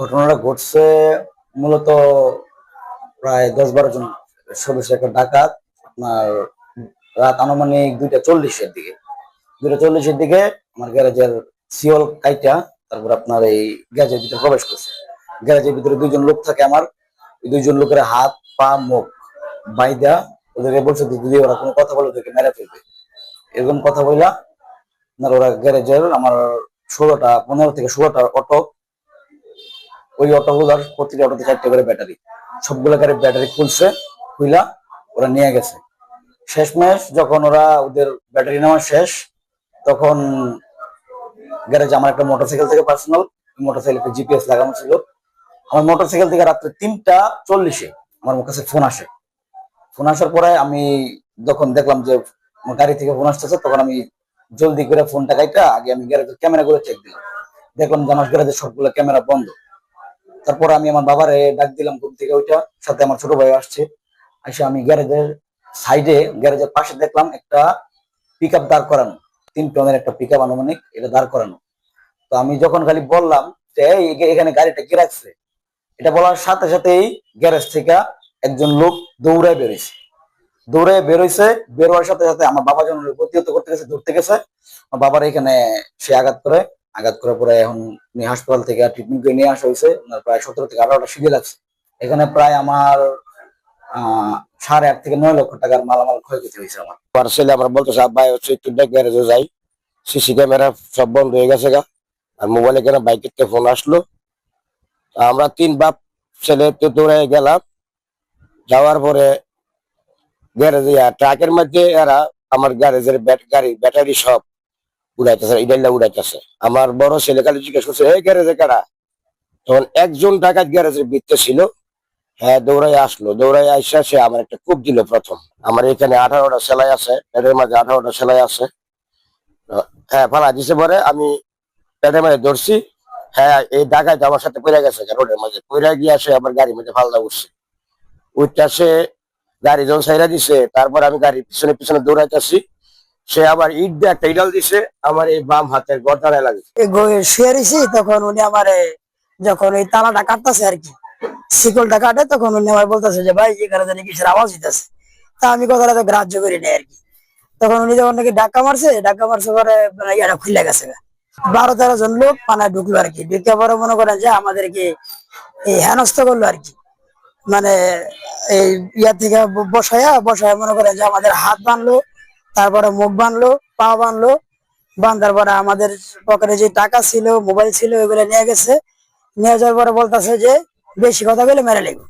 ঘটনাটা ঘটছে মূলত প্রায় 10-12 জন সদস্য একটা ডাকাত আপনার রাত আনুমানিক 2:40-এর দিকে 2:40-এর দিকে আমার গ্যারেজের সিওল কাইটা তারপর আপনার এই গ্যারেজের ভিতরে প্রবেশ করছে। গ্যারেজের ভিতরে 2জন লোক থাকে আমার, ওই 2জন লোকের হাত পা মুখ বাইদা ওদেরকে বলছে যদি ওরা কোনো কথা বলে ওদেরকে মেরে ফেলবে, এরকম কথা বললা আপনার ওরা গ্যারেজের আমার 15 থেকে 16টা অটো, ওই অটোগুলার প্রতিটা অটোতে 4টে করে ব্যাটারি, সবগুলো গাড়ির ব্যাটারি খুলছে, খুইলা ওরা নিয়ে গেছে। শেষমেশ যখন ওরা ওদের ব্যাটারি নেওয়া শেষ তখন গ্যারেজে আমার একটা মোটরসাইকেল থেকে পার্সোনাল মোটরসাইকেলে জিপিএস লাগানো ছিল। আমার মোটরসাইকেল থেকে রাত্রে 3:40-এ আমার কাছে ফোন আসে। ফোন আসার পরে আমি যখন দেখলাম যে গাড়ি থেকে ফোন আসতেছে তখন আমি জলদি করে ফোনটা কাইটা আগে আমি গ্যারেজের ক্যামেরাগুলো চেক দিলাম, দেখলাম যে আমার গ্যারেজের সবগুলো ক্যামেরা বন্ধ। তারপর আমি আমার বাবারে ডাক দিলাম ঘুম থেকে, ওইটা সাথে আমার ছোট ভাই আসছে। আসে আমি গ্যারেজের সাইডে গ্যারেজের পাশে দেখলাম একটা পিক আপ দাঁড় করানো, 3 টনের একটা পিক আপ আনুমানিক, এটা দাঁড় করানো। তো আমি যখন খালি বললাম যে এখানে গাড়িটা কে রাখছে, এটা বলার সাথে সাথেই গ্যারেজ থেকে একজন লোক দৌড়ায় বেরোইছে। বেরোয়ার সাথে সাথে আমার বাবা যখন প্রতিহত করতে গেছে, ধরতে গেছে, আমার বাবার এখানে সে আঘাত করে পরে এখন হাসপাতাল থেকে ট্রিটমেন্ট করে নিয়ে আসা হয়েছে। প্রায় 17 থেকে 18টা সিঁড়ি লাগছে। এখানে প্রায় আমার 8.5 থেকে 9 লক্ষ টাকার মালামাল ক্ষয়ক্ষতি হয়েছে। আমার ছেলে আমার বলতেছে আব্বা হচ্ছে একটু গ্যারেজে যাই, সিসি ক্যামেরা সব বন্ধ হয়ে গেছে গা, আর মোবাইলে কেন বাইকের ফোন আসলো। আমরা 3 বাপ ছেলে তো দৌড়ে গেলাম। যাওয়ার পরে গ্যারেজে ট্রাকের মধ্যে এরা আমার গ্যারেজের ব্যাটারি সব উড়াইতেছে, ইডাইলা উড়াইতেছে। আমার বড় ছেলে খালি জিজ্ঞেস করছে এই গ্যারেজে কারা, তখন একজন ডাকাত গ্যারেজের ভিতরে ছিল। হ্যাঁ, দৌড়াই আসলো, দৌড়াই আইসা সে আমার একটা কূপ দিল প্রথম। আমার এখানে 18টা সেলাই আছে, এদের মাঝে 18টা সেলাই আছে। হ্যাঁ, ফালা দিছে পরে আমি পেটের মাঝে ধরছি। হ্যাঁ, এই ডাকাত আমার সাথে পড়ে গেছে রোডের মাঝে, পড়ে গিয়ে সে আমার গাড়ির মধ্যে ফালদা উঠছে। উঠটা সে গাড়ি যখন সাইরা দিছে, তারপর আমি গাড়ির পিছনে পিছনে দৌড়াইতেছি। সে আবার ইট দিয়ে একটা ইডাল দিছে আমার এই বাম হাতের গর্দানে লাগে। তখন উনি আমার যখন ওই তালাটা কাটতেছে আর কি, শিকলটা কাটে, তখন উনি আমার বলতেছে যে ভাই এখানে জানি কিসের আওয়াজ দিতেছে। তা আমি কথাটা তো গ্রাহ্য করি নাই আর কি। তখন উনি যখন নাকি ডাক্কা মারছে পরে ইয়াটা খুলে গেছে। 12-13 জন লোক পানায় ঢুকলো আর কি। ঢুকে পরে মনে করেন যে আমাদেরকে এই হেনস্থ করলো আর কি। মানে এই ইয়া থেকে বসায়া মনে করেন যে আমাদের হাত বাঁধলো, তারপরে মুখ বাঁধলো, পা বাঁধলো। বাঁধার পরে আমাদের পকেটে যে টাকা ছিল, মোবাইল ছিল, ওইগুলো নিয়ে গেছে। নিয়ে যাওয়ার পরে বলতেছে যে বেশি কথা বলে মেরে লেগো।